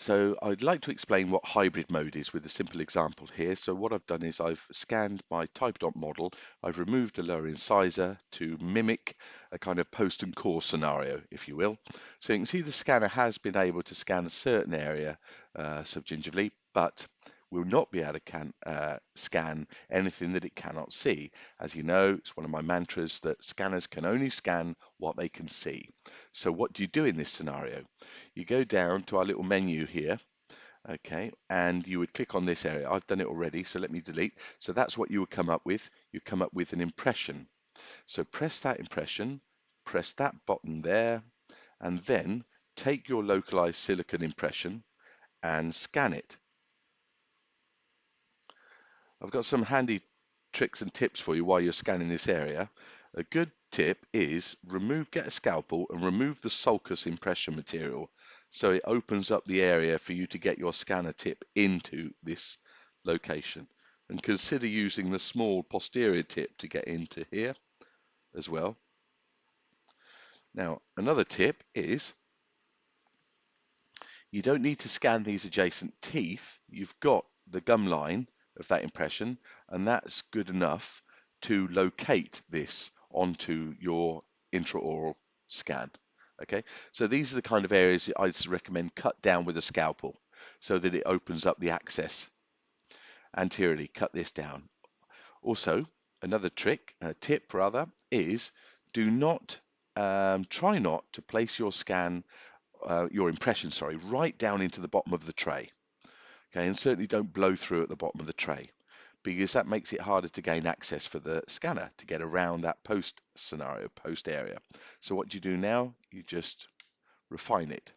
So I'd like to explain what hybrid mode is with a simple example here. So what I've done is I've scanned my typedot model. I've removed the lower incisor to mimic a kind of post and core scenario, if you will. So you can see the scanner has been able to scan a certain area subgingivally, but will not be able to scan anything that it cannot see. As you know, it's one of my mantras that scanners can only scan what they can see. So what do you do in this scenario? You go down to our little menu here, okay, and you would click on this area. I've done it already, so let me delete. So that's what you would come up with. You come up with an impression. So press that impression, press that button there, and then take your localized silicon impression and scan it. I've got some handy tricks and tips for you while you're scanning this area. A good tip is get a scalpel and remove the sulcus impression material so it opens up the area for you to get your scanner tip into this location. And consider using the small posterior tip to get into here as well. Now, another tip is you don't need to scan these adjacent teeth. You've got the gum line of that impression, and that's good enough to locate this onto your intraoral scan. Okay, so these are the kind of areas I recommend cut down with a scalpel so that it opens up the access anteriorly. Cut this down. Also, another tip rather, is do not try not to place your impression, sorry, right down into the bottom of the tray. Okay, and certainly don't blow through at the bottom of the tray because that makes it harder to gain access for the scanner to get around that post scenario, post area. So what do you do now? You just refine it.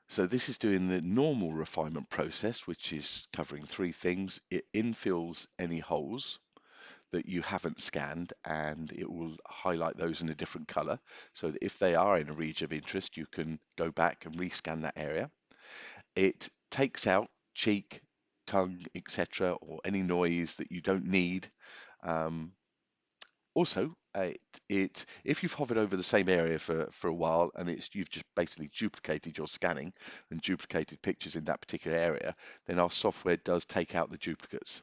So this is doing the normal refinement process, which is covering three things. It infills any holes that you haven't scanned, and it will highlight those in a different color so that if they are in a region of interest, you can go back and rescan that area. It takes out cheek, tongue, etc., or any noise that you don't need. Um, Also, if you've hovered over the same area for a while and you've just basically duplicated your scanning and duplicated pictures in that particular area, then our software does take out the duplicates.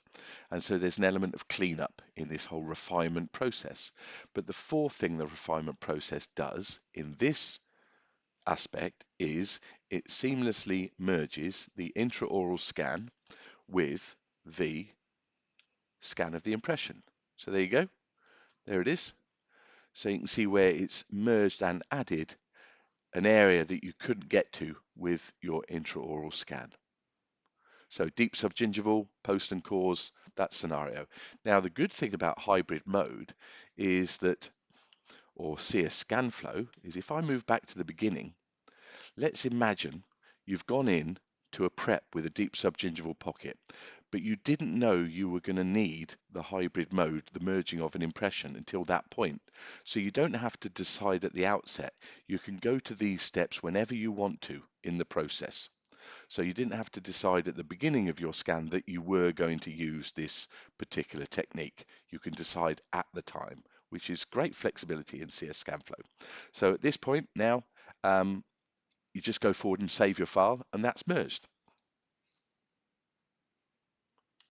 And so there's an element of cleanup in this whole refinement process. But the fourth thing the refinement process does in this aspect is it seamlessly merges the intraoral scan with the scan of the impression. So there you go. There it is. So you can see where it's merged and added an area that you couldn't get to with your intraoral scan. So deep subgingival, post and cores, that scenario. Now the good thing about hybrid mode is that, or CS scan flow, is if I move back to the beginning, let's imagine you've gone in to a prep with a deep subgingival pocket, but you didn't know you were going to need the hybrid mode, the merging of an impression until that point. So you don't have to decide at the outset. You can go to these steps whenever you want to in the process. So you didn't have to decide at the beginning of your scan that you were going to use this particular technique. You can decide at the time, which is great flexibility in CS ScanFlow. So at this point now, you just go forward and save your file, and that's merged.